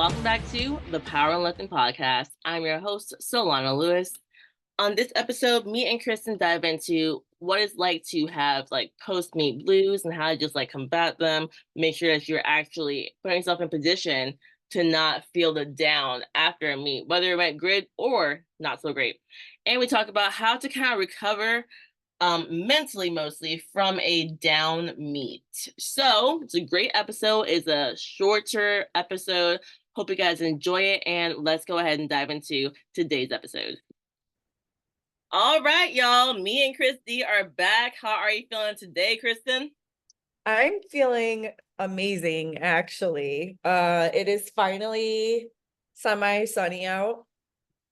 welcome back to the Power and Lifting Podcast. I'm your host, Solana Lewis. On this episode, me and Kristen dive into what it's like to have like post-meet blues and how to just like combat them, make sure that you're actually putting yourself in position to not feel the down after a meet, whether it went great or not so great. And we talk about how to kind of recover mentally mostly from a down meet. So it's a great episode. It's a shorter episode. Hope you guys enjoy it, and let's go ahead and dive into today's episode. All right, y'all. Me and Christy are back. How are you feeling today, Kristen? I'm feeling amazing, actually. It is finally semi-sunny out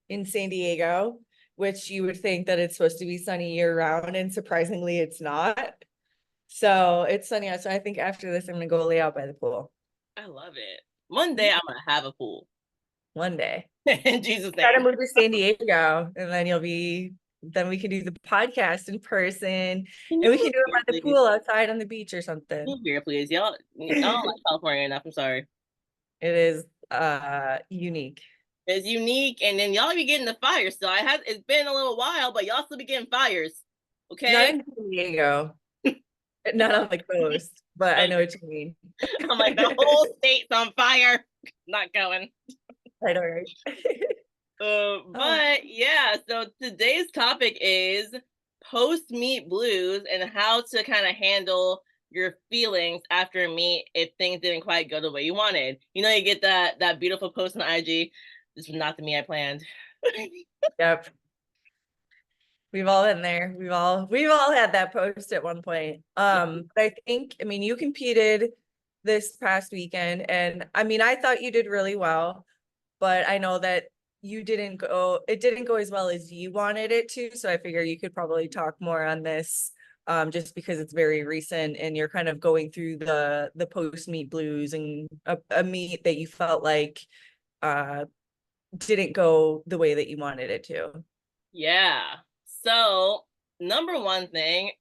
in San Diego, which you would think that it's supposed to be sunny year-round, and surprisingly, it's not. So it's sunny out. So I think after this, I'm gonna go lay out by the pool. I love it. One day I'm gonna have a pool. One day. In Jesus' name. Try to move to San Diego, and then we can do the podcast in person, and we can do it by the pool outside on the beach or something. Move here, please. Y'all don't like California enough. I'm sorry. It is unique. It's unique, and then y'all be getting the fires. So it's been a little while, but y'all still be getting fires. Okay. Not in San Diego. Not on the coast, but I know what you mean. I'm like, the whole state's on fire. Not going. I know, right? But yeah, so today's topic is post-meet blues and how to kind of handle your feelings after a meet if things didn't quite go the way you wanted. You know, you get that beautiful post on IG. This was not the me I planned. Yep. We've all been there. We've all had that post at one point. But I think, I mean, you competed this past weekend, and I mean, I thought you did really well, but I know that it didn't go as well as you wanted it to. So I figure you could probably talk more on this, just because it's very recent and you're kind of going through the post meet blues and a meet that you felt like didn't go the way that you wanted it to. Yeah. So number one thing,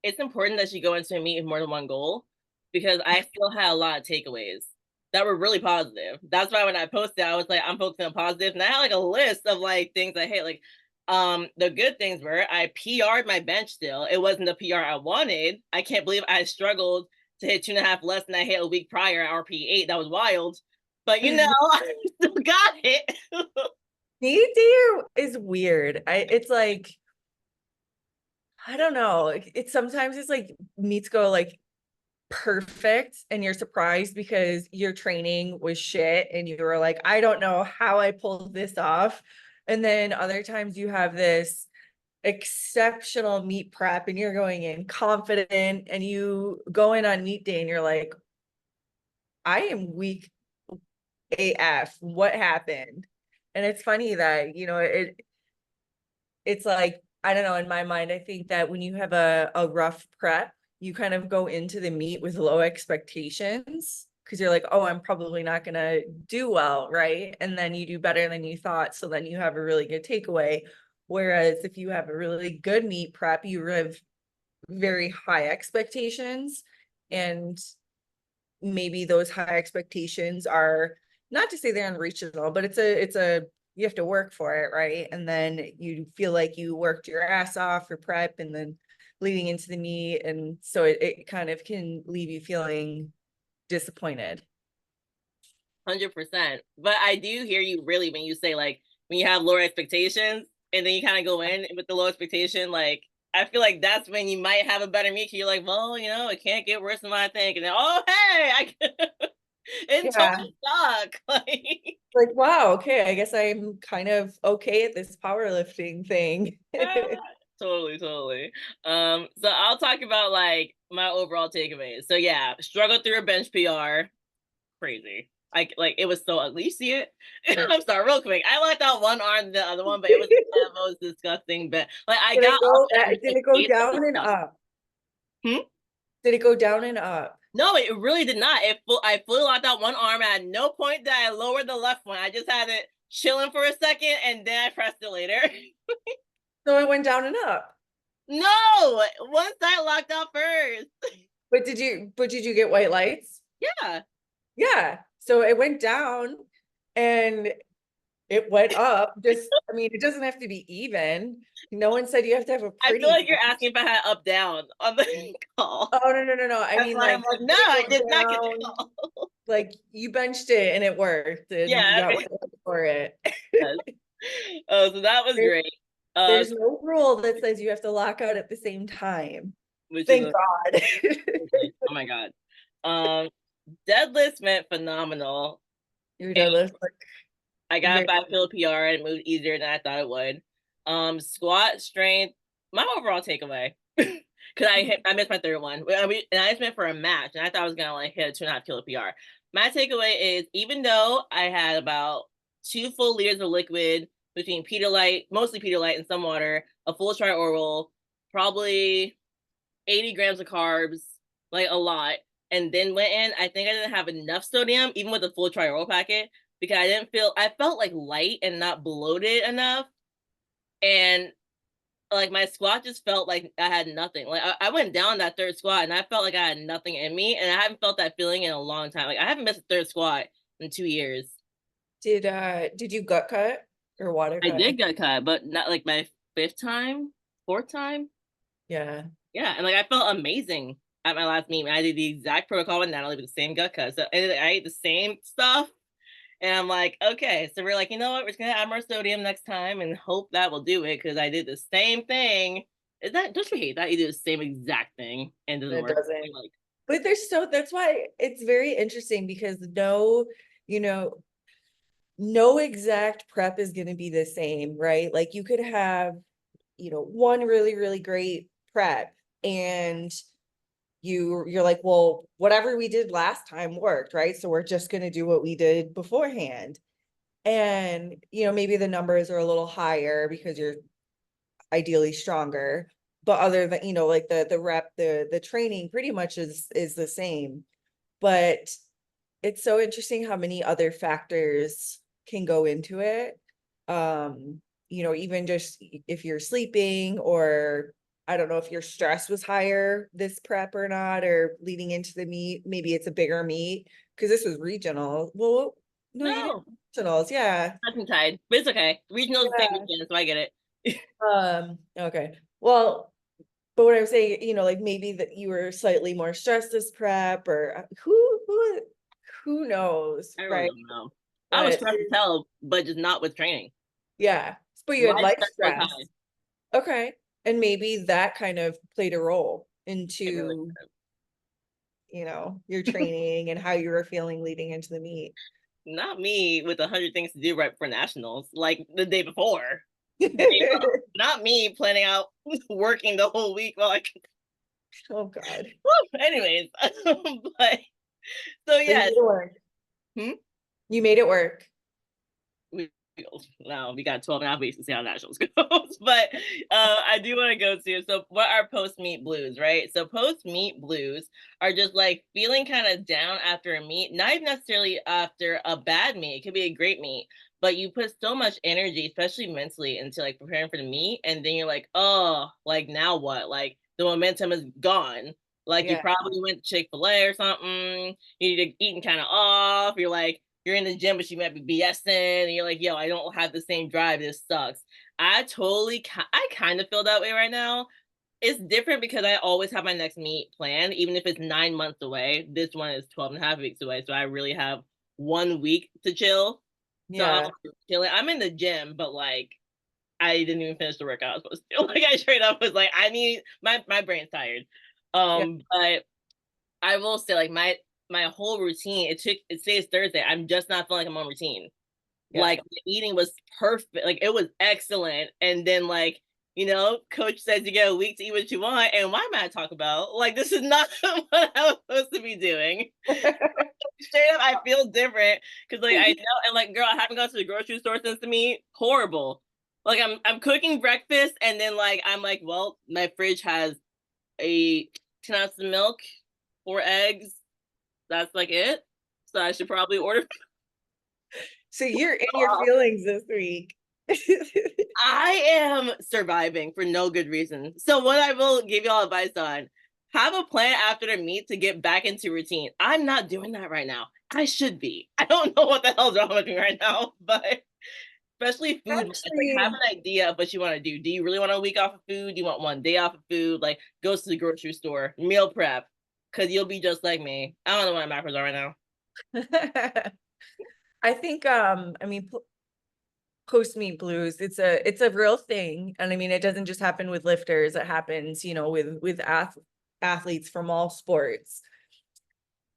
it's important that you go into a meet with more than one goal, because I still had a lot of takeaways that were really positive. That's why when I posted, I was like, I'm focusing on positive. And I had like a list of like things I hate. Like the good things were I PR'd my bench still. It wasn't the PR I wanted. I can't believe I struggled to hit 2.5 less than I hit a week prior at RP8. That was wild. But you know, I still got it. PDU is weird. It's like, I don't know. It's sometimes it's like meets go like perfect and you're surprised because your training was shit and you were like, I don't know how I pulled this off. And then other times you have this exceptional meet prep and you're going in confident and you go in on meet day and you're like, I am weak AF. What happened? And it's funny that, you know, it's like, I don't know, in my mind, I think that when you have a rough prep, you kind of go into the meet with low expectations because you're like, oh, I'm probably not going to do well, right? And then you do better than you thought. So then you have a really good takeaway. Whereas if you have a really good meet prep, you have very high expectations. And maybe those high expectations are not to say they're unreachable, but it's a you have to work for it, right? And then you feel like you worked your ass off for prep and then leading into the meet, and so it kind of can leave you feeling disappointed. 100%. But I do hear you really when you say like when you have lower expectations and then you kind of go in with the low expectation, like I feel like that's when you might have a better meet. You're like, well, you know, it can't get worse than what I think, and then oh hey, total shock. Like wow, okay, I guess I'm kind of okay at this powerlifting thing. Totally. So I'll talk about like my overall takeaways. So yeah, struggled through a bench PR, crazy. Like it was so ugly. You see it? I'm sorry, real quick. I left out one arm and the other one, but it was the most disgusting. But like did it go down and up? Did it go down and up? No, it really did not. I fully locked out one arm. At no point did I lower the left one. I just had it chilling for a second, and then I pressed it later. So it went down and up? No, one side locked out first. But did you get white lights? Yeah. Yeah. So it went down and it went up. Just, I mean, it doesn't have to be even. No one said you have to have a I feel pretty like you're bench. asking if I had up down on the call. Oh, no, no, no, no. I That's mean, why I'm like, like, no, did it I go did not get the down? call. Like, you benched it and it worked and you Yeah, got okay. what you wanted for it. Yes. Oh, so that was There- great. There's no rule that says you have to lock out at the same time. Which is Thank a God. oh my god. Um, deadlifts went phenomenal. Your And deadlift I got very. 5 kilo PR and it moved easier than I thought it would. Squat strength, my overall takeaway. Because I missed my third one. And I just meant for a match, and I thought I was gonna like hit a 2.5 kilo PR. My takeaway is even though I had about 2 full liters of liquid between Pedialyte, mostly Pedialyte and some water, a full tri-oral, probably 80 grams of carbs, like a lot, and then went in. I think I didn't have enough sodium, even with the full tri-oral packet, because I felt like light and not bloated enough. And like my squat just felt like I had nothing. Like I went down that third squat and I felt like I had nothing in me. And I haven't felt that feeling in a long time. Like I haven't missed a third squat in 2 years. Did you gut cut or water I cut? did get cut, but not like my fifth time, fourth time. Yeah. Yeah, and like I felt amazing at my last meeting. I did the exact protocol with Natalie with the same gut cut. So and I ate the same stuff. And I'm like, okay. So we're like, you know what? We're just gonna add more sodium next time and hope that will do it because I did the same thing. Is that don't you hate that? You do the same exact thing and it doesn't It work. doesn't. Like, But that's why it's very interesting because you know, no exact prep is going to be the same, right? Like you could have, one really, really great prep and you're like, well, whatever we did last time worked, right? So we're just going to do what we did beforehand. And, maybe the numbers are a little higher because you're ideally stronger. But other than, like the rep, the training pretty much is the same. But it's so interesting how many other factors can go into it. Even just if you're sleeping, or I don't know if your stress was higher this prep or not, or leading into the meet, maybe it's a bigger meet because this was regional. Well, no, you did no, regionals, yeah. I'm tied. But it's okay. Regional is the same Yeah. weekend, so I get it. Okay. Well, but what I was saying, like maybe that you were slightly more stressed this prep, or who knows, I really right? don't know. I was But stressed as hell, but just not with training. yeah, but you had My life stress was stress. high. Okay. And maybe that kind of played a role It really into, your training and how you were feeling leading into the meet. not me with 100 things to do right before nationals, like the day before. Day not me planning out working the whole week. Well, like, Oh God. anyways, but so But you yeah, made it work. hmm? You made it work. we now we got 12 and a half weeks to see how nationals goes. But I do want to go to so what are post meet blues, right? So post meet blues are just like feeling kind of down after a meet, not even necessarily after a bad meet. It could be a great meet, but you put so much energy, especially mentally, into like preparing for the meet, and then you're like, oh, like now what? Like the momentum is gone. Like you Yeah. probably went to Chick-fil-A or something. You're eating kind of off. You're in the gym, but you might be BSing, and you're like, yo, I don't have the same drive. This sucks. I kind of feel that way right now. It's different because I always have my next meet planned, even if it's 9 months away. This one is 12 and a half weeks away. So I really have 1 week to chill. So I'm Yeah. chilling. I'm in the gym, but like, I didn't even finish the workout I was supposed to. Like, I straight up was like, I need my brain's tired. Yeah. But I will say, like my whole routine, it stays Thursday. I'm just not feeling like I'm on routine. Yeah. Like the eating was perfect, like it was excellent. And then like, coach says you get a week to eat what you want. And why am I talk about? Like this is not what I was supposed to be doing. Straight up, I feel different. Cause like I know and like girl, I haven't gone to the grocery store since the meet. Horrible. Like I'm cooking breakfast and then like I'm like, well, my fridge has a 10 ounces of milk, 4 eggs, that's like it. So I should probably order. So you're in your feelings this week. I am surviving for no good reason. So what I will give y'all advice on, have a plan after the meet to get back into routine. I'm not doing that right now. I should be. I don't know what the hell's wrong with me right now, but especially food. It's like have Actually, an idea of what you want to do. Do you really want a week off of food? Do you want 1 day off of food? Like go to the grocery store, meal prep, because you'll be just like me. I don't know what my macros are right now. I think I mean post meet blues, it's a real thing. And I mean it doesn't just happen with lifters, it happens, you know, with athletes from all sports.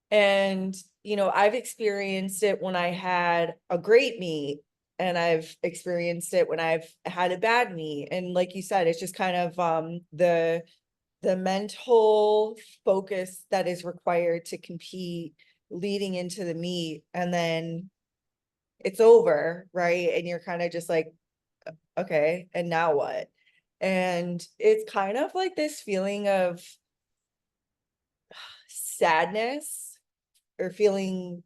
And you know, I've experienced it when I had a great meet, and I've experienced it when I've had a bad meet. And like you said, it's just kind of the mental focus that is required to compete leading into the meet, and then it's over, right? And you're kind of just like, okay, and now what? And it's kind of like this feeling of sadness or feeling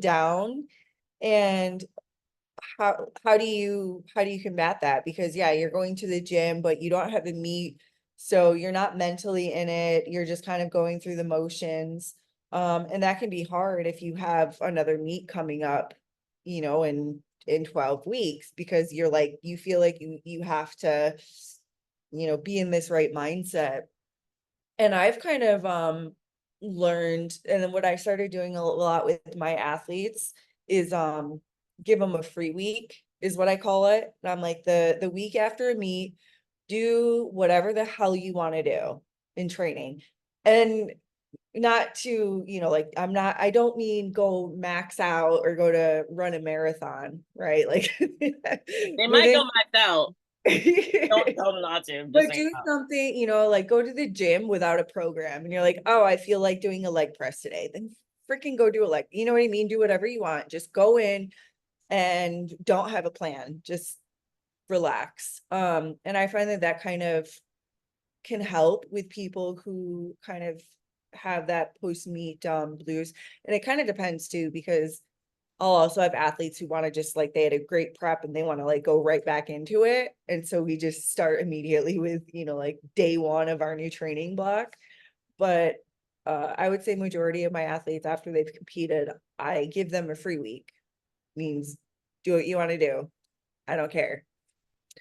down. And how do you combat that? Because yeah, you're going to the gym, but you don't have the meet, so you're not mentally in it. You're just kind of going through the motions. And that can be hard if you have another meet coming up, you know, in 12 weeks, because you're like, you feel like you have to, you know, be in this right mindset. And I've kind of learned, and then what I started doing a lot with my athletes is give them a free week, is what I call it. And I'm like, the week after a meet, do whatever the hell you want to do in training. And not to, you know, like I don't mean go max out or go to run a marathon, right? Like They might go within max out. Don't tell them not to. Just but saying. do something, you know, like go to the gym without a program, and you're like, oh, I feel like doing a leg press today. Then freaking go do a leg, you know what I mean? Do whatever you want. Just go in and don't have a plan. Just relax. And I find that that kind of can help with people who kind of have that post meet blues. And it kind of depends too, because I'll also have athletes who want to just like, they had a great prep and they want to like go right back into it. And so we just start immediately with, you know, like day one of our new training block. But I would say majority of my athletes, after they've competed, I give them a free week. Means do what you want to do. I don't care.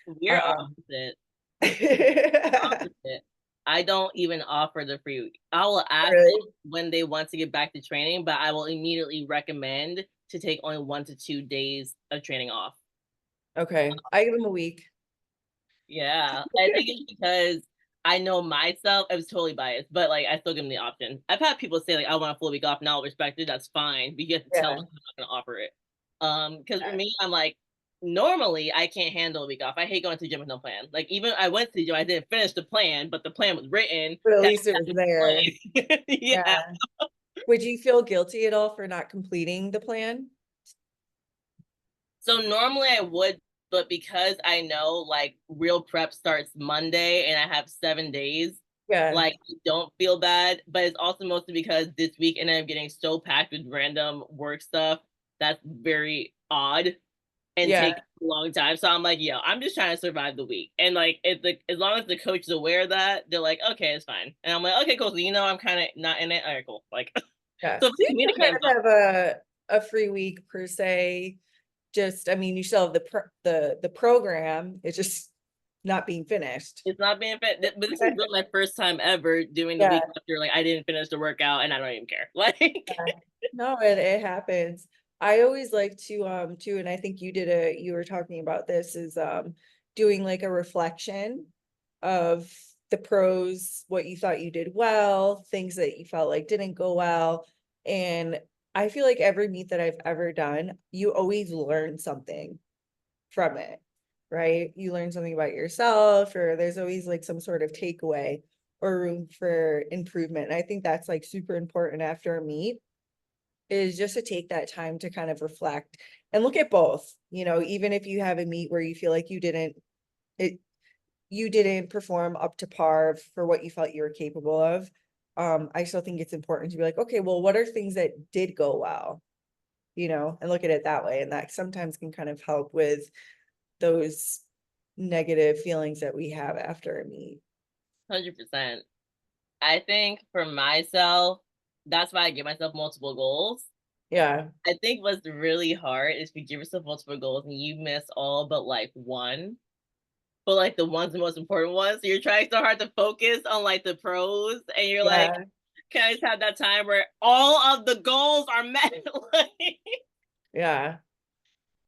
We're Um, opposite. really? Opposite. I don't even offer the free week. I will ask them when they want to get back to training, but I will immediately recommend to take only 1 to 2 days of training off. Okay. I give them a week. Yeah, I think it's because I know myself. I was totally biased, but like I still give them the option. I've had people say like I want a full week off, and I'll respect it. That's fine, but you have to tell Yeah. me I'm not going to offer it. Because for Yeah. me, I'm like normally I can't handle a week off. I hate going to the gym with no plan. Like even I went to the gym, I didn't finish the plan, but the plan was written. But at That least it was there. yeah. Yeah. Would you feel guilty at all for not completing the plan? So normally I would, but because I know like real prep starts Monday and I have 7 days, Yeah. like I don't feel bad. But it's also mostly because this week ended up getting so packed with random work stuff that's very odd and Yeah. take a long time. So I'm like, yo, I'm just trying to survive the week. And like if the as long as the coach is aware of that, they're like, okay, it's fine. And I'm like, okay, cool. So you know I'm kind of not in it. All right, cool. Like Yeah. so So if we you still communicate, kind of have a free week per se. Just, I mean, you still have the program. It's just not being finished. it's not being fit, but this is really my first time ever doing the Yeah. week after like I didn't finish the workout and I don't even care. Like Yeah. No, it happens. I always like to too, and I think you were talking about this, is doing like a reflection of the pros, what you thought you did well, things that you felt like didn't go well. And I feel like every meet that I've ever done, you always learn something from it, right? You learn something about yourself, or there's always like some sort of takeaway or room for improvement. And I think that's like super important after a meet, is just to take that time to kind of reflect and look at both. You know, even if you have a meet where you feel like it you didn't perform up to par for what you felt you were capable of. I still think it's important to be like, okay, well, what are things that did go well, you know, and look at it that way. And that sometimes can kind of help with those negative feelings that we have after a meet. 100%. I think for myself, that's why I give myself multiple goals. Yeah. I think what's really hard is if you give yourself multiple goals and you miss all but like one, but like the one's the most important one. So you're trying so hard to focus on like the pros, and you're like, Yeah. can I just have that time where all of the goals are met? Like, Yeah.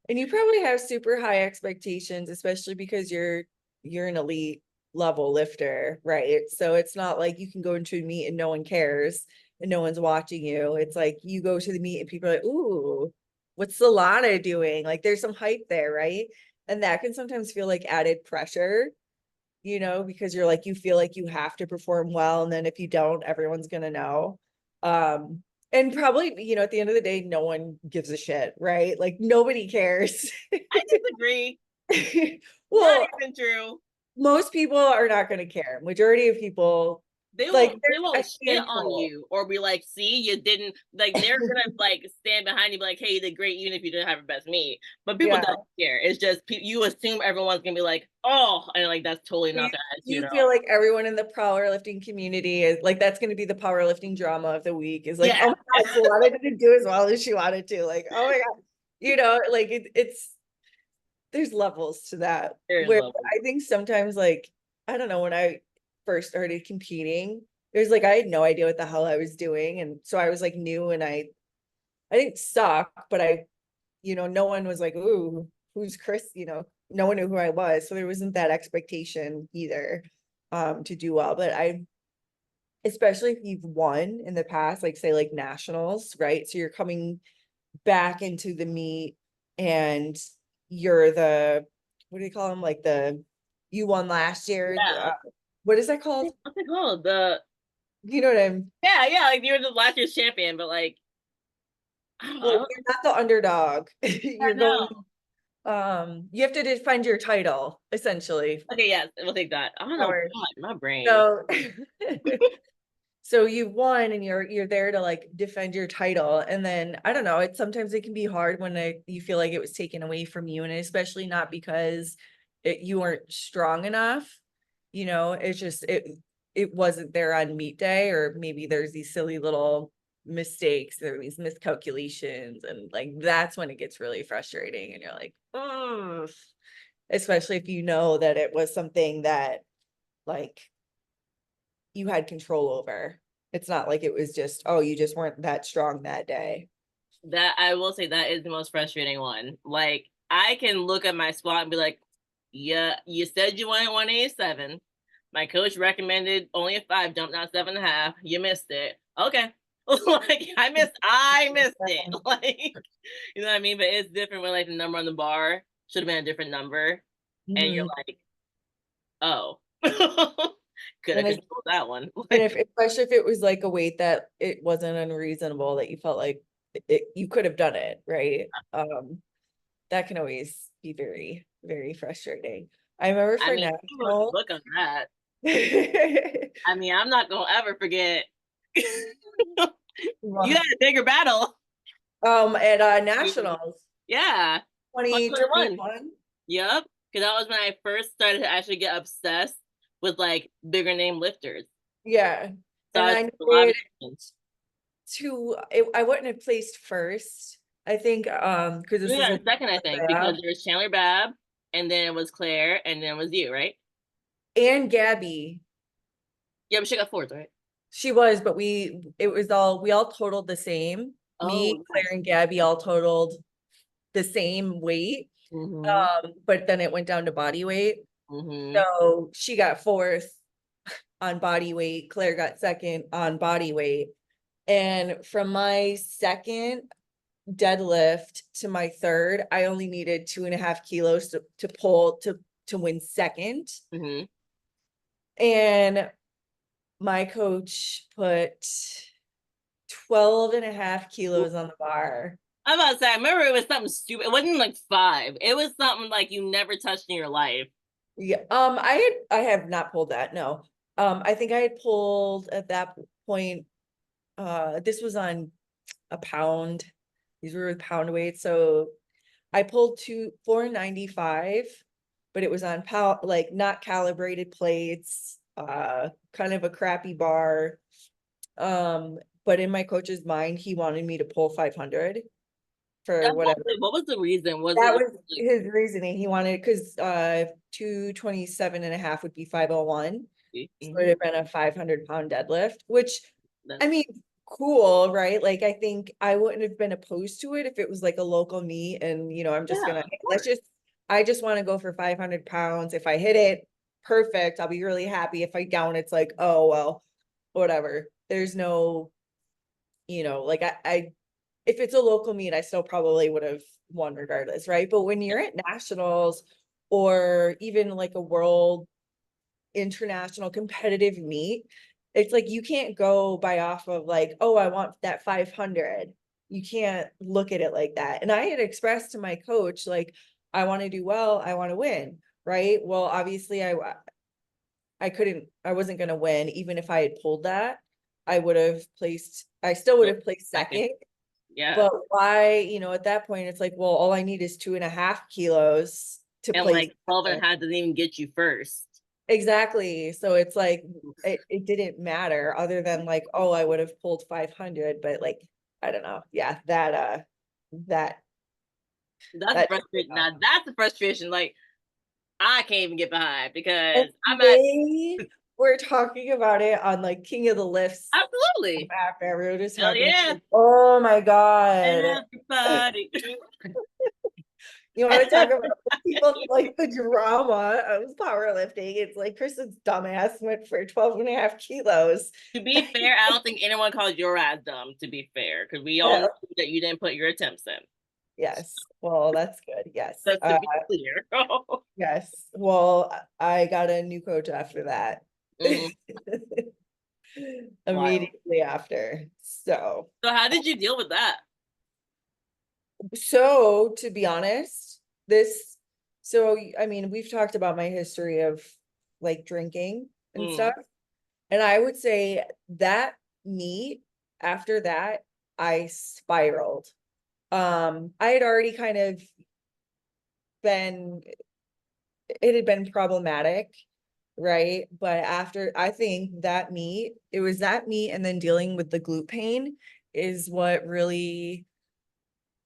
And you probably have super high expectations, especially because you're an elite level lifter, right? So it's not like you can go into a meet and no one cares and no one's watching you. It's like you go to the meet and people are like, ooh, what's Solana doing? Like there's some hype there, right? And that can sometimes feel like added pressure, because you're like you feel like you have to perform well, and then if you don't, everyone's gonna know. Um, and probably, at the end of the day, no one gives a shit, right? Like nobody cares. I disagree. Not Well, even true. most people are not going to care. Majority of people, They like won't they there's won't a shit on handful. you or be like, see, you didn't like they're gonna like stand behind you, be like, hey, you did great even if you didn't have your best meet. But people Yeah. don't care. It's just you assume everyone's gonna be like, oh, and like that's totally You, not the attitude you at feel all. like everyone in the powerlifting community is like that's going to be the powerlifting drama of the week is like, Yeah. oh my God, Solana didn't do as well as she wanted to. Like, oh my God. Like it's there's levels to that There's where levels. I think sometimes like I don't know, when I first started competing, there's like I had no idea what the hell I was doing, and so I was like new, and I didn't suck, but no one was like, ooh, who's Chris, no one knew who I was, so there wasn't that expectation either to do well. But I, especially if you've won in the past, like say like nationals, right? So you're coming back into the meet and you're the, what do you call them? Like you won last year. Yeah. What is that called? What's it called? The You know what I'm, yeah, yeah, like you're the last year's champion, but like I don't well, know. you're not the underdog. I You're going, know. you have to defend your title, essentially. Okay, yes, we'll take that. I don't know. Our, God, my brain. so so you've won and you're there to like defend your title, and then I don't know, sometimes it can be hard when you feel like it was taken away from you, and especially not because you weren't strong enough. It's just it wasn't there on meet day, or maybe there's these silly little mistakes or these miscalculations, and like that's when it gets really frustrating and you're like, oh, especially if you know that it was something that like you had control over. It's not like it was just, oh, you just weren't that strong that day. That I will say that is the most frustrating one. Like I can look at my squat and be like, yeah, you said you wanted 187. My coach recommended only a five, jump down 7.5. You missed it. Okay. Like I missed it. Like, you know what I mean? But it's different when like the number on the bar should have been a different number. And you're Mhm. like, oh. Could have And if, controlled that one. and Like if, especially if it was like a weight that it wasn't unreasonable, that you felt like you could have done it, right? That can always be very, very frustrating. I remember I for mean, he wrote the national, book on that. I mean, I'm not gonna ever forget. You had a bigger battle. at nationals Yeah. 2021. 2021. Yep. Because that was when I first started to actually get obsessed with like bigger name lifters. Yeah. So And I was I a lot of did names. I wouldn't have placed first. I think because You this is got a a second, I think, because there was Chandler Babb, and then it was Claire, and then it was you, right? and Gabby. Yeah, but she got fourth, right? She was, but we all totaled the same. Me, Oh, Claire, and Gabby all totaled the same weight. mm-hmm. But then it went down to body weight. Mm-hmm. So she got fourth on body weight. Claire got second on body weight. And from my second deadlift to my third, I only needed 2.5 kilos to pull to win second. Mm-hmm. And my coach put 12.5 kilos on the bar. I'm about to say, I remember it was something stupid. It wasn't like five. It was something like you never touched in your life. Yeah. I have not pulled that. No. I think I had pulled at that point. This was on a pound. These were with pound weight. So I pulled 495, but it was on pound, like not calibrated plates, kind of a crappy bar. but in my coach's mind, he wanted me to pull 500 for whatever. What was the reason? Was That it was like, his reasoning. He wanted, because 227.5 would be 501. So it would have been a 500-pound deadlift, which I mean, cool, right? Like I think I wouldn't have been opposed to it if it was like a local meet and I'm just yeah, gonna, of let's course. just, I just want to go for 500 pounds. If I hit it, perfect. I'll be really happy. If I don't, it's like, oh, well, whatever. There's no, like if it's a local meet, I still probably would have won regardless, right? But when you're at nationals or even like a world international competitive meet, it's like you can't go by off of like, oh, I want that 500. You can't look at it like that. And I had expressed to my coach, like, I want to do well, I want to win, right? Well, obviously I wasn't going to win. Even if I had pulled that, I still would So, have placed second. second. Yeah. But why, at that point, it's like, well, all I need is 2.5 kilos to And place like 12 and a second. half doesn't even get you first. Exactly. So it's like it didn't matter other than like, oh, I would have pulled 500, but like, I don't know. Yeah, that That's that frustrating. Now that's a frustration. Like I can't even get behind and because I'm at they were talking about it on like King of the Lifts absolutely. after everyone was Hell talking. yeah. Like, oh my God. Everybody. You want to talk about people like the drama of powerlifting? It's like Kristen's dumbass went for 12.5 kilos. To be fair, I don't think anyone called your ass dumb, to be fair, because we all know that you didn't put your attempts in. Yes. Well, that's good. Yes. Just to be clear. Yes. Well, I got a new coach after that. Mhm. Wild. Immediately after. So how did you deal with that? So to be honest, I mean, we've talked about my history of like drinking and Mm. stuff. And I would say that meet after that, I spiraled. I had already kind of been, it had been problematic, right? But after, I think it was that meet and then dealing with the glute pain is what really,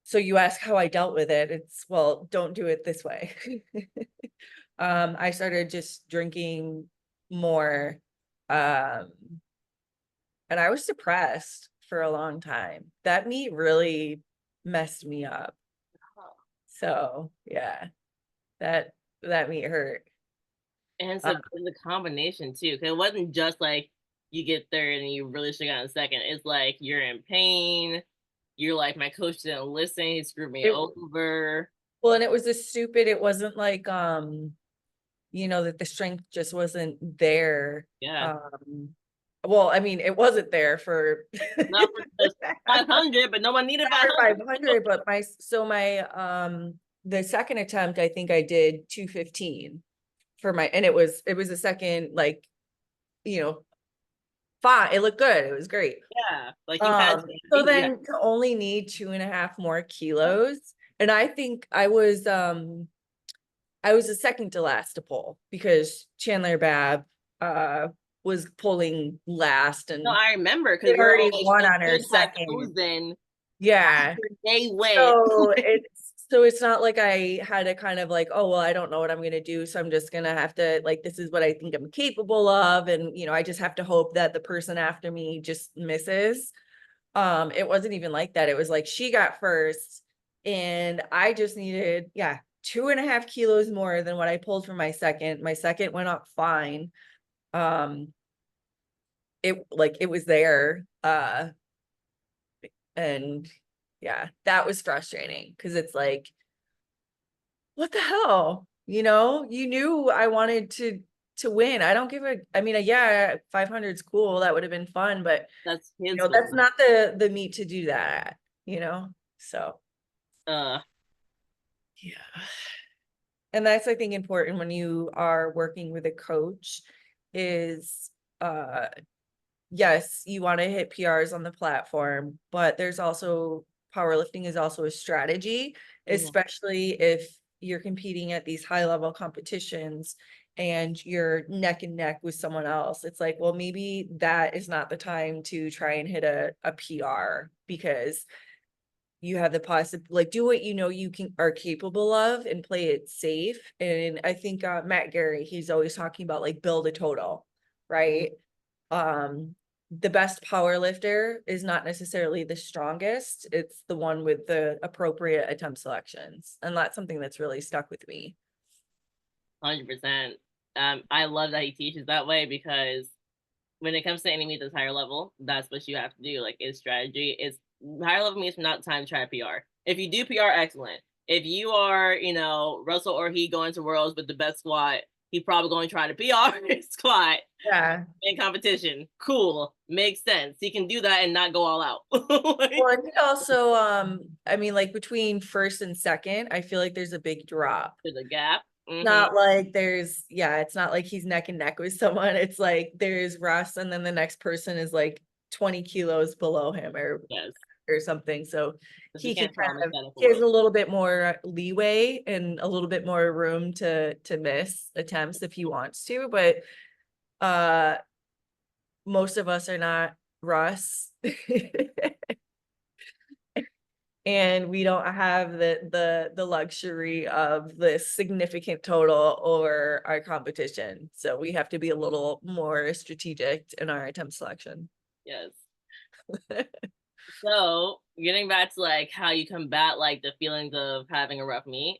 so you ask how I dealt with it. It's, well, don't do it this way. I started just drinking more. Um, and I was depressed for a long time. That meet really messed me up. So yeah, that that meet hurt. And Uh, it's a combination too, because it wasn't just like you get third and you really should have gotten second. It's like you're in pain. You're like, my coach didn't listen. He screwed me it over. well, and it was it wasn't like that the strength just wasn't there. Yeah. Well, I mean, it wasn't there for Not for just 500, but no one needed for 500. 500, but the second attempt, I think I did 215 for and it was a second, like, you know, fine. It looked good. It was great. Yeah. Like you had, So yeah. then to only need 2.5 more kilos, and I think I was the second to last to pull because Chandler Babb was pulling last No, and I remember because it we were all already like, won so on her good had second. chosen Yeah. after they went. So it's not like I had to kind of like, oh well, I don't know what I'm gonna do. So I'm just gonna have to, like, this is what I think I'm capable of. And I just have to hope that the person after me just misses. It wasn't even like that. It was like she got first and I just needed, yeah, 2.5 kilos more than what I pulled for my second. My second went up fine. Um, it was there. And yeah, that was frustrating because it's like, what the hell? You knew I wanted to win. I don't give I mean, yeah, 500 is cool. That would have been fun, but That's his that's goal. not the meet to do that, so Uh, yeah. And that's, I think, important when you are working with a coach is uh yes, you want to hit PRs on the platform, but there's also powerlifting is also a strategy, mhm. especially if you're competing at these high level competitions and you're neck and neck with someone else, it's like, well, maybe that is not the time to try and hit a PR, because you have the like do what you know you are capable of and play it safe. And I think Matt Gary, he's always talking about like build a total, right? The best power lifter is not necessarily the strongest, it's the one with the appropriate attempt selections, and that's something that's really stuck with me. 100%. I love that he teaches that way, because when it comes to any meet that's higher level, that's what you have to do. Like, it's strategy. It's higher level meets not time to try PR. If you do PR, excellent. If you are, Russell or he going to Worlds with the best squat, he probably going to try to PR his squat Yeah. in competition. Cool. Makes sense. He can do that and not go all out. Well, and also, I mean, like between first and second, I feel like there's a big drop. There's a gap. Not like it's not like he's neck and neck with someone. It's like there's Russ, and then the next person is like 20 kilos below him, Yes. or something. So But you he can can't promise kind of that he has for a little bit more leeway and a little bit more room to miss attempts if he wants to. But most of us are not Russ. And we don't have the luxury of this significant total over our competition. So we have to be a little more strategic in our attempt selection. Yes. So getting back to like how you combat like the feelings of having a rough meet.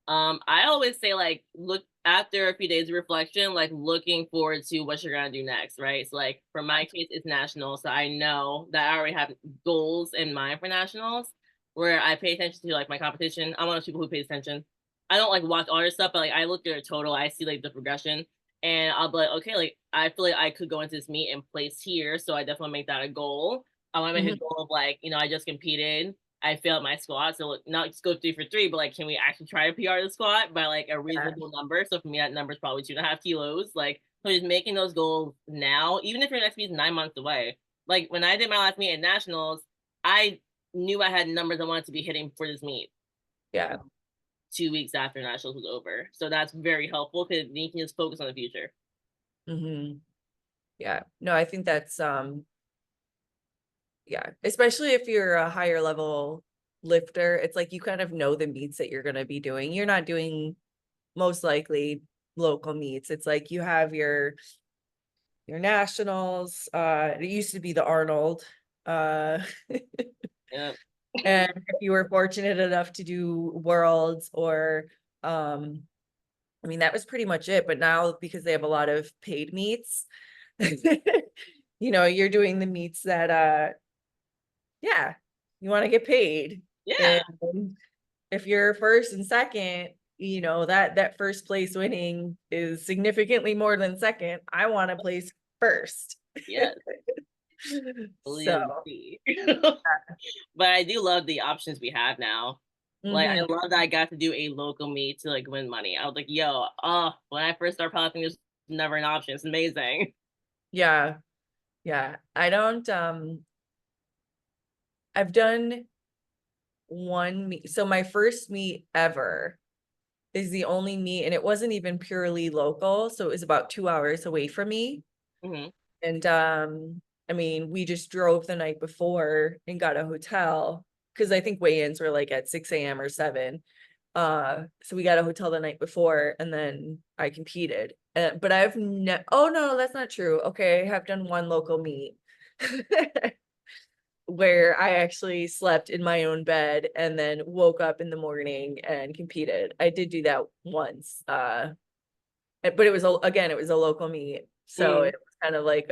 I always say like look after a few days of reflection, like looking forward to what you're gonna do next, right? So like for my case, it's nationals. So I know that I already have goals in mind for nationals where I pay attention to like my competition. I'm one of those people who pays attention. I don't like watch all this stuff, but like I look at a total, I see like the progression. And I'll be like, okay, like I feel like I could go into this meet and place here. So I definitely make that a goal. I want to make a goal of like, I just competed. I failed my squat. So not just go 3 for 3, but like, can we actually try to PR the squat by like a reasonable number? So for me, that number is probably 2.5 kilos. Like, so just making those goals now, even if your next meet is 9 months away. Like when I did my last meet at nationals, I knew I had numbers I wanted to be hitting for this meet. Yeah. 2 weeks after nationals was over. So that's very helpful because you can just focus on the future. Yeah. No, I think that's yeah, especially if you're a higher level lifter, it's like you kind of know the meets that you're going to be doing. You're not doing most likely local meets. It's like you have your nationals. It used to be the Arnold. Yeah. And if you were fortunate enough to do worlds or I mean that was pretty much it. But now because they have a lot of paid meets, you're doing the meets that yeah, you want to get paid. Yeah. And if you're first and second, that first place winning is significantly more than second. I want to place first. Yes. So but I do love the options we have now. Like I love that I got to do a local meet to like win money. I was like, yo, when I first started powerlifting, there's never an option. It's amazing. Yeah. I don't I've done one meet. So my first meet ever is the only meet, and it wasn't even purely local. So it was about 2 hours away from me. And I mean, we just drove the night before and got a hotel because I think weigh-ins were like at 6 a.m. or 7. So we got a hotel the night before, and then I competed. But oh no, that's not true. Okay, I have done one local meet where I actually slept in my own bed and then woke up in the morning and competed. I did do that once. But it was it was a local meet. So it was kind of like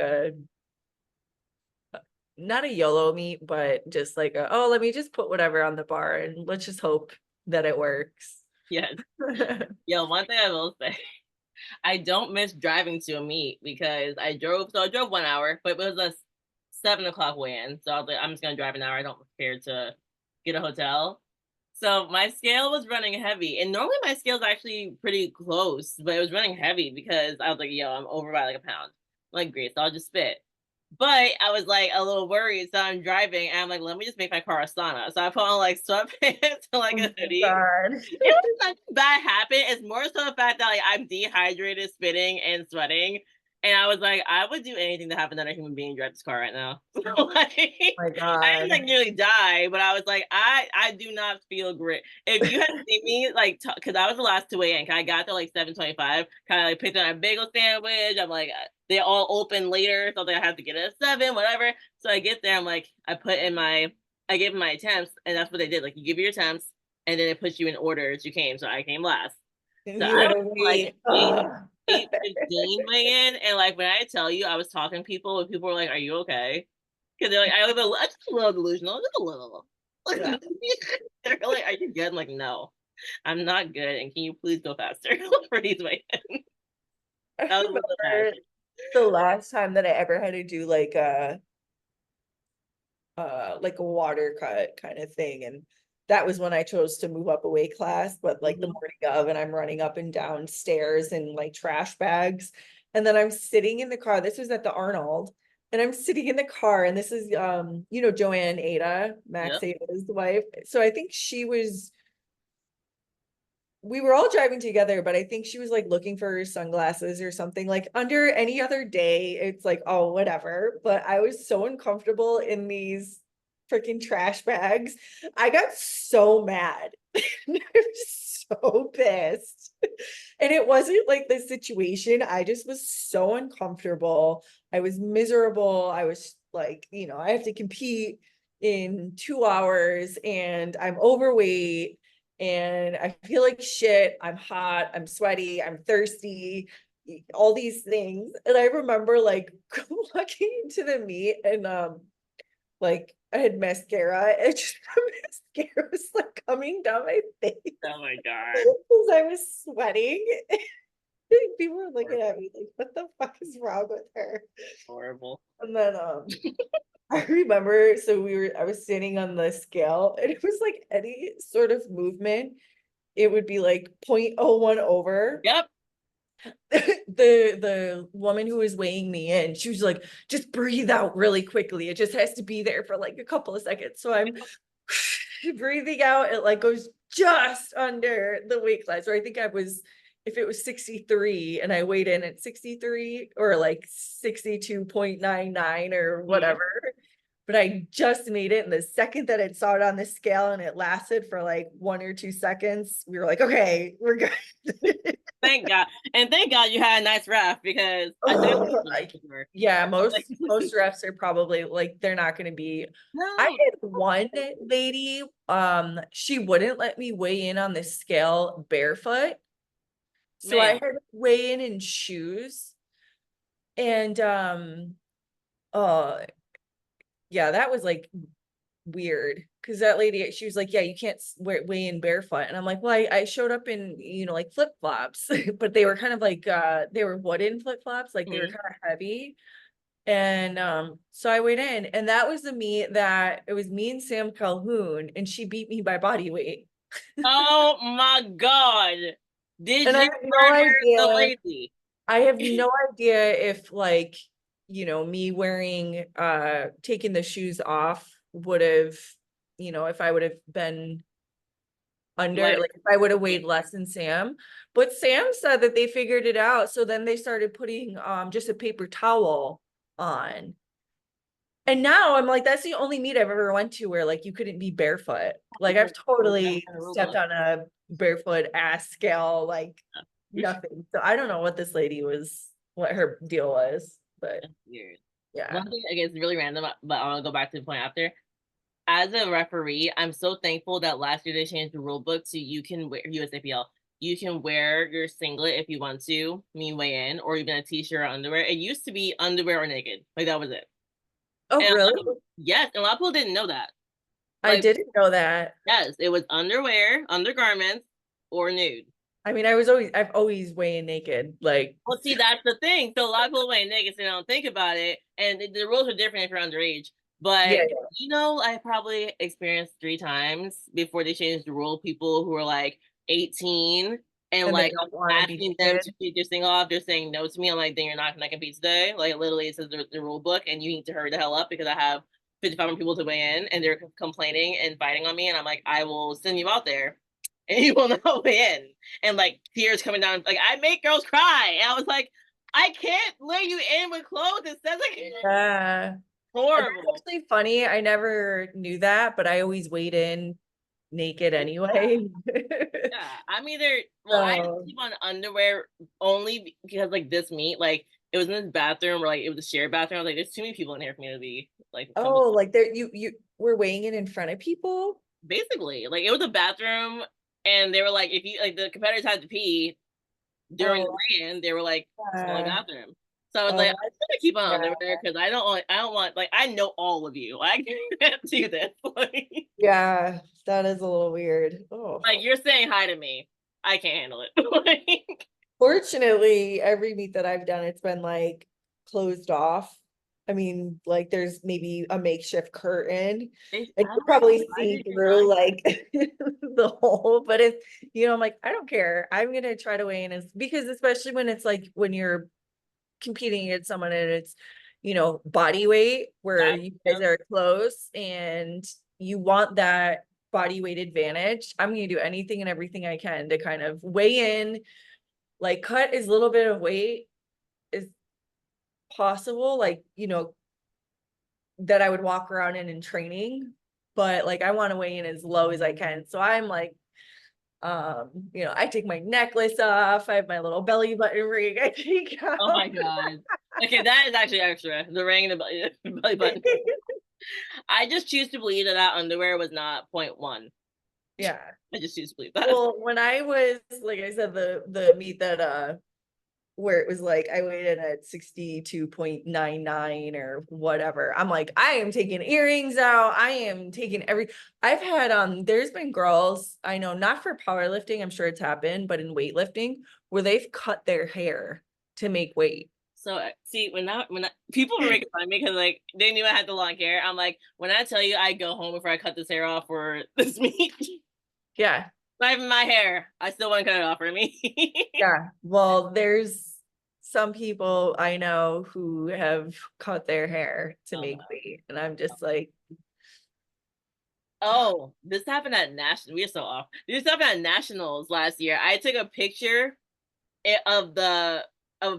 not a YOLO meet, but just like let me just put whatever on the bar and let's just hope that it works. Yes. Yo, one thing I will say, I don't miss driving to a meet because I drove 1 hour, but it was a 7 o'clock weigh-in. So I was like, I'm just gonna drive an hour. I don't care to get a hotel. So my scale was running heavy. And normally my scale is actually pretty close, but it was running heavy because I was like, yo, I'm over by like a pound. I'm like, great, so I'll just spit. But I was like a little worried, so I'm driving, and I'm like, let me just make my car a sauna. So I put on like sweatpants and like Oh a my hoodie. God. It was nothing bad happen. It's more so the fact that like I'm dehydrated, spitting, and sweating. And I was like, I would do anything to have another human being drive this car right now. So like, My I didn't God. like nearly die, but I was like, I do not feel great. If you had seen me like, because I was the last to weigh in, 'cause I got there like 7:25, kind of like picked up a bagel sandwich. I'm like, they all open later, so I have to get it at 7, whatever. So I get there, I'm like, I gave them my attempts, and that's what they did. Like, you give your attempts, and then it puts you in order as you came. So I came last. So You I had was to like wait. eight, Ugh. 8:15 weigh in, and like when I tell you, I was talking to people, and people were like, "Are you okay?" Because they're like, I'm just a little delusional, just a little." Yeah. They're like, "Are you good?" I'm like, "No, I'm not good." And can you please go faster for these weigh in? I That was the best. remember the last time that I ever had to do like a water cut kind of thing. And that was when I chose to move up a weight class, but like the Mm-hmm. morning of, and I'm running up and down stairs in like trash bags. And then I'm sitting in the car. This was at the Arnold. And I'm sitting in the car, and this is Joanne Ada, Max Yep. Ada's wife. So I think we were all driving together, but I think she was like looking for her sunglasses or something. Like under any other day, it's like, oh, whatever. But I was so uncomfortable in these freaking trash bags. I got so mad. I was so pissed. And it wasn't like the situation. I just was so uncomfortable. I was miserable. I was like, I have to compete in 2 hours and I'm overweight and I feel like shit. I'm hot, I'm sweaty, I'm thirsty, all these things. And I remember like walking into the meet and like I had mascara and just mascara was like coming down my face Oh my god. because I was sweating. People were looking at me like, what the fuck is wrong with her? Horrible. And then I remember I was sitting on the scale and it was like any sort of movement it would be like 0.01 over. Yep. The woman who was weighing me in, she was like, just breathe out really quickly. It just has to be there for like a couple of seconds. So I'm breathing out, it like goes just under the weight class. Or I think if it was 63 and I weighed in at 63 or like 62.99 or Mm. whatever, but I just made it. And the second that it saw it on the scale and it lasted for like 1 or 2 seconds, we were like, okay, we're good. Thank God. And thank God you had a nice ref because I think Oh, yeah, like, most refs are probably like they're not going to be. I no, had one lady, she wouldn't let me weigh in on the scale barefoot. So I man. had to weigh in shoes. And uh yeah, that was like weird because that lady, she was like, yeah, you can't weigh in barefoot. And I'm like, well, I showed up in, like flip-flops, but they were kind of like they were wooden flip-flops, like they were Mhm. kind of heavy. And so I weighed in, and that was the meet that it was me and Sam Calhoun, and she beat me by body weight. Oh my God. Did And I you have no murder the idea. lady? I have no idea if like, me wearing taking the shoes off would have, if I would have been under, Like, like if I would have weighed less than Sam. But Sam said that they figured it out. So then they started putting just a paper towel on. And now I'm like, that's the only meet I've ever went to where like you couldn't be barefoot. Like I've totally stepped on a barefoot ass scale, like nothing. So I don't know what her deal was, but that's weird. yeah. One thing, I guess, really random, but I want to go back to the point after. As a referee, I'm so thankful that last year they changed the rule book so you can wear USAPL. You can wear your singlet if you want to, mean weigh in, or even a t-shirt or underwear. It used to be underwear or naked, like that was it. Oh, And really? yes, and a lot of people didn't know that. I Like, didn't know that. yes, it was underwear, undergarments, or nude. I mean, I've always weighed naked. Like, Well, see, that's the thing. So a lot of people weigh naked, so they don't think about it, and the rules are different if you're underage. But yeah, I probably experienced 3 times before they changed the rule. People who were like 18 and And they like don't I'm want to be asking them dated. to take this thing off. They're saying no to me. I'm like, then you're not gonna compete today. Like literally, it says the rule book, and you need to hurry the hell up because I have 5,500 people to weigh in, and they're complaining and fighting on me. And I'm like, I will send you out there, and you will not weigh in. And like tears coming down. Like I make girls cry. And I was like, I can't let you in with clothes. It says like Yeah. That's horrible. actually funny. I never knew that, but I always weighed in naked Yeah. anyway. Yeah, I'm either I had to So, keep on underwear only because like this meet, like it was in this bathroom or like it was a shared bathroom. I was like, there's too many people in here for me to be like oh, like there you were weighing in front of people? basically like it was a bathroom and they were like if you like the competitors had to pee during the Oh, weigh-in, they were like smaller yeah. bathroom. So I was like, Oh, I'm gonna keep on yeah. underwear because I don't want like I know all of you. I can't do this. Yeah, that is a little weird. Oh. Like you're saying hi to me. I can't handle it. Like, Fortunately, every meet that I've done, it's been like closed off. I mean, like there's maybe a makeshift curtain and I you don't know probably why see did you not. through like the hole, but it's, I'm like, I don't care. I'm gonna try to weigh in as because especially when it's like when you're competing against someone and it's, body weight where That, you guys yep. are close and you want that body weight advantage. I'm gonna do anything and everything I can to kind of weigh in, like cut as little bit of weight as possible, like, that I would walk around in training, but like I want to weigh in as low as I can. So I'm like, I take my necklace off, I have my little belly button ring I take Oh out. my god. Okay, that is actually extra. The ring and the belly button. I just choose to believe that that underwear was not point one. Yeah. I just choose to believe that. Well, when I was, like I said, the meet that where it was like I weighed in at 62.99 or whatever. I'm like, I am taking earrings out. I am taking I've had there's been girls I know, not for powerlifting, I'm sure it's happened, but in weightlifting where they've cut their hair to make weight. So see, when I, people were making fun of me because like they knew I had the long hair. I'm like, when I tell you I go home before I cut this hair off for this meet, Yeah. not even my hair, I still want to cut it off for me. Yeah. Well, there's some people I know who have cut their hair to Oh make no. weight. And I'm just like, Oh, this happened at national. We're so off. This happened at nationals last year. I took a picture of a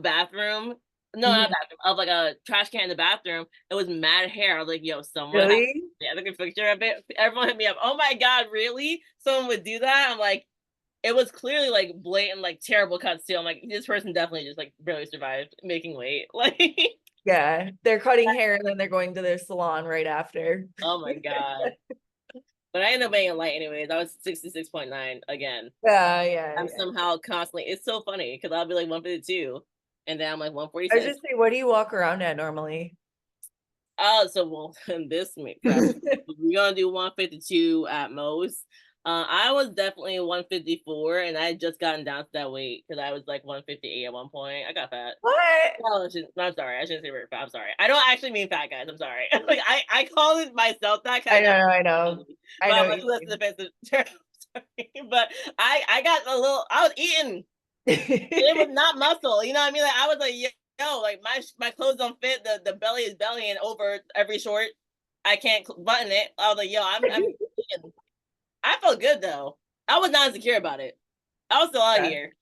bathroom. No, not a mhm, bathroom. Of like a trash can in the bathroom. It was mad hair. I was like, yo, someone has really? yeah, I took a picture of it. Everyone hit me up. Oh my god, really? Someone would do that? I'm like, it was clearly like blatant, like terrible cuts too. I'm like, this person definitely just like barely survived making weight. Like, Yeah. They're cutting hair and then they're going to their salon right after. oh my god. But I ended up being light anyways. I was 66.9 again. Yeah, yeah, I'm yeah. somehow constantly. It's so funny because I'll be like 152, and then I'm like I was 146. just saying, what do you walk around at normally? Oh, so well, in this crap, we're gonna do 152 at most. I was definitely 154, and I had just gotten down to that weight because I was like 158 at one point. I got fat. What? No, I'm sorry. I shouldn't say we're fat. I'm sorry. I don't actually mean fat, guys. I'm sorry. Like I call it myself that I kind of, know, I know. I but know I'm what like, you listen, mean. offensive term. Sorry. But I got a little. I was eating. It was not muscle. You know what I mean? Like I was like, yo, like my clothes don't fit. The belly is bellying over every short. I can't button it. I was like, yo, I'm. I felt good though. I was not insecure about it. I was still out Yeah. here,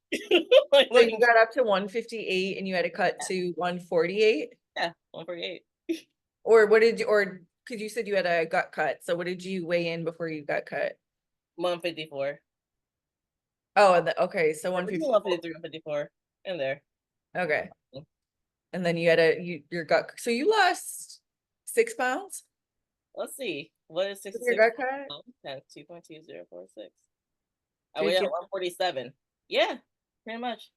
like So you looking. got up to 158 and you had to cut to 148? Yeah, 148, Or what did you, or because you said you had a gut cut. So what did you weigh in before you got cut? 154. Oh, okay. So Between 154. 153 and 54 in there. Okay. And then you had your gut. So you lost 6 pounds Let's see. What is with your 66 gut cut? times 2.2046? I weigh Did at you? 147. Yeah, pretty much.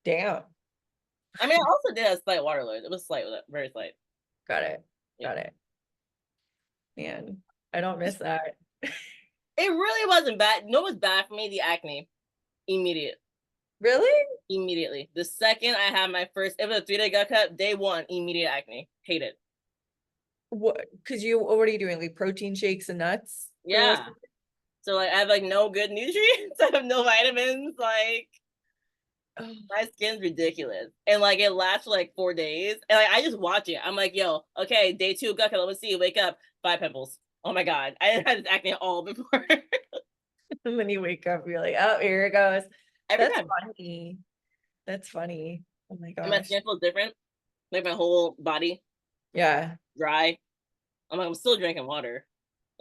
Damn. I mean, I also did a slight water load. It was slight, very slight. Got it. Yeah. Got it. Man, I don't miss that. It really wasn't bad. You know what's bad for me? The acne. Immediate. Really? Immediately. The second I had my first, it was a 3-day gut cut, day one, immediate acne. Hate it. What? Because what are you doing? Like protein shakes and nuts for the rest Yeah. of it? So like I have like no good nutrients. I have no vitamins. Like my skin's ridiculous. And like it lasts for like 4 days. And like I just watch it. I'm like, yo, okay, day 2 gut cut. Let me see. Wake up, 5 pimples. Oh my god. I had this acne all before. And then you wake up, you're like, oh, here it goes. Every That's time. funny. That's funny. Oh my And my gosh. skin feels different. Like my whole body Yeah. dry. I'm like, I'm still drinking water.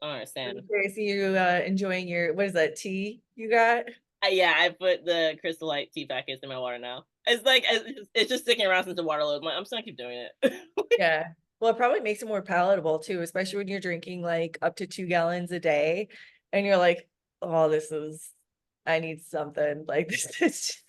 I don't understand. Okay, so you enjoying your, what is that, tea you got? Yeah, I put the Crystal Light tea packets in my water now. It's just sticking around since the water load. I'm just gonna keep doing it. Yeah. Well, it probably makes it more palatable too, especially when you're drinking like up to 2 gallons a day and you're like, oh, I need something like this. Is just...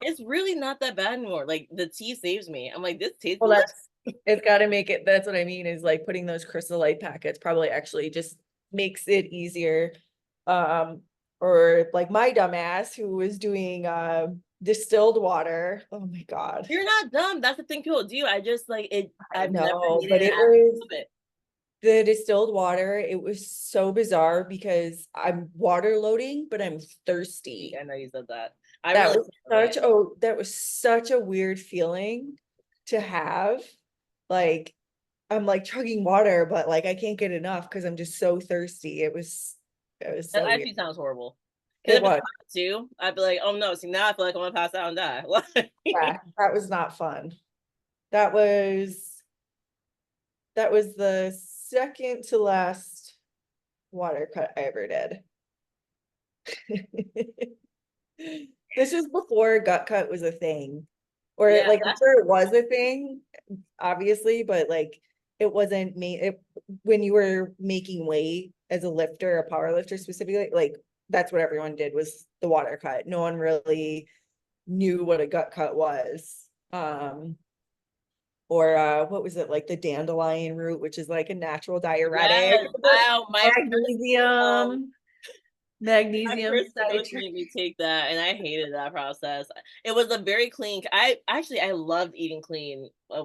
It's really not that bad anymore. Like the tea saves me. I'm like, this tastes Well, delicious. it's got to make it, that's what I mean is like putting those Crystal Light packets probably actually just makes it easier. Um, or like my dumbass who was doing distilled water. Oh my God. You're not dumb. That's the thing people do. I just like it. I I've never know, needed but an it aspect was of it. the distilled water. It was so bizarre because I'm water loading, but I'm thirsty. I know you said that. I That really was can't relate. that was such a weird feeling to have. Like I'm like chugging water, but like I can't get enough because I'm just so thirsty. It was That so weird. actually sounds horrible. Because It if it's was. hot too, I'd be like, oh no, see now I feel like I'm gonna pass out and die. Yeah, that was not fun. That was that was the second to last water cut I ever did. This was before gut cut was a thing. Or Yeah, like I'm that's sure it was a thing, obviously, but like it wasn't made it, when you were making weight as a lifter, a power lifter specifically, like that's what everyone did was the water cut. No one really knew what a gut cut was. Or what was it, like the dandelion root, which is like a natural diuretic. yes. Ow, Magnesium, my magnesium first coach citrate. made me take that, and I hated that process. It was a very clean. I loved eating clean the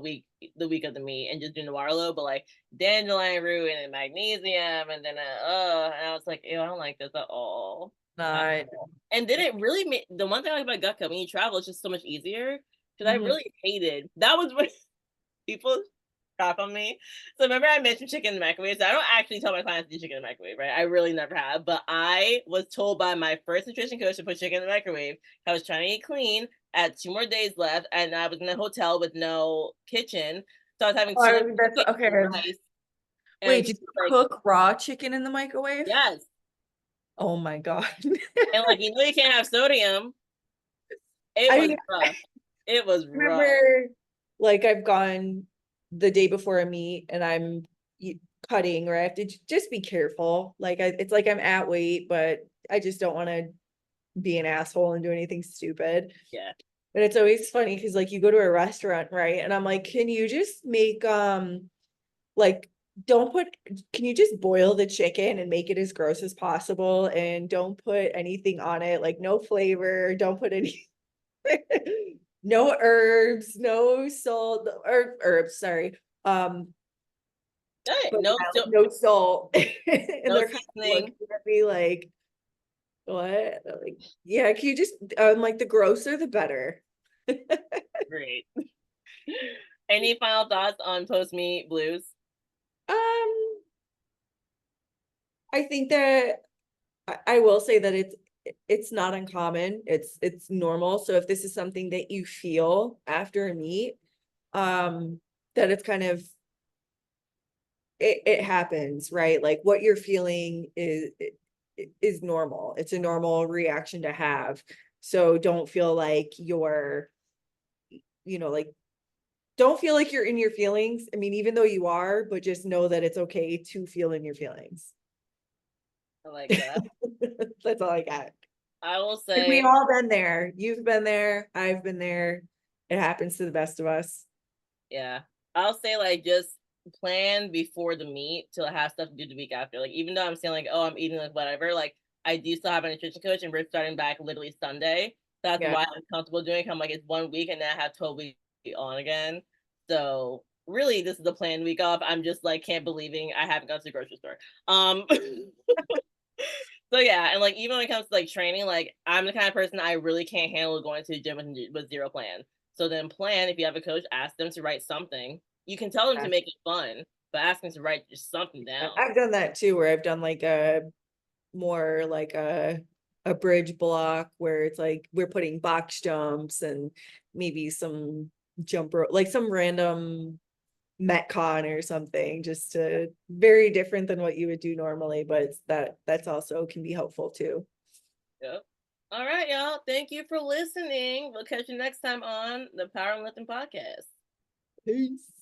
week of the meet, and just doing the water load. But like dandelion root and then magnesium, and then and I was like, ew, I don't like this at all. At Not. all. And then it really made the one thing I like about gut cut when you travel, it's just so much easier because I Mhm. really hated that was when people crap on me. So remember I mentioned chicken in the microwave. So I don't actually tell my clients to do chicken in the microwave, right? I really never have. But I was told by my first nutrition coach to put chicken in the microwave. I was trying to eat clean. I had 2 more days left, and I was in a hotel with no kitchen. So I was having Oh, too much that's chicken okay. and rice. And Wait, she's did you like, cook raw chicken in the microwave? yes. Oh my God. And like, you can't have sodium. It I was mean, rough. It was I rough. remember like I've gone the day before a meet and I'm cutting, or I have to just be careful. Like it's like I'm at weight, but I just don't want to be an asshole and do anything stupid. Yeah. And it's always funny because like you go to a restaurant, right? And I'm like, can you just make like don't put can you just boil the chicken and make it as gross as possible and don't put anything on it, like no flavor, don't put any no herbs, no salt or herbs, sorry. Good. But No, yeah, like no salt. And no they're kind of seasoning. looking at me like, what? Like, yeah, can you just like the grosser the better. Great. Any final thoughts on post meet blues? Um, I think that I will say that it's not uncommon. It's normal. So if this is something that you feel after a meet, um, that it's kind of it happens, right? Like what you're feeling is normal. It's a normal reaction to have. So don't feel like you're, like don't feel like you're in your feelings. I mean, even though you are, but just know that it's okay to feel in your feelings. I like that. That's all I got. I will Like we say, all been there. You've been there. I've been there. It happens to the best of us. yeah, I'll say like just plan before the meet to have stuff to do the week after. Like even though I'm saying like, oh, I'm eating like whatever, like I do still have a nutrition coach and we're starting back literally Sunday. That's Yeah. why I'm comfortable doing it. I'm like it's 1 week and then I have 12 weeks on again. So really this is the planned week off. I'm just like can't believing I haven't gone to the grocery store. So yeah, and like even when it comes to like training, like I'm the kind of person I really can't handle going to the gym with zero plan. So then plan, if you have a coach, ask them to write something. You can tell them to make it fun, but ask them to write just something down. I've done that too, where I've done like a more like a bridge block where it's like we're putting box jumps and maybe some jump rope, like some random metcon or something, just to very different than what you would do normally, but that's also can be helpful too. Yep. All right, y'all. Thank you for listening. We'll catch you next time on the Power and Lifting Podcast. Peace.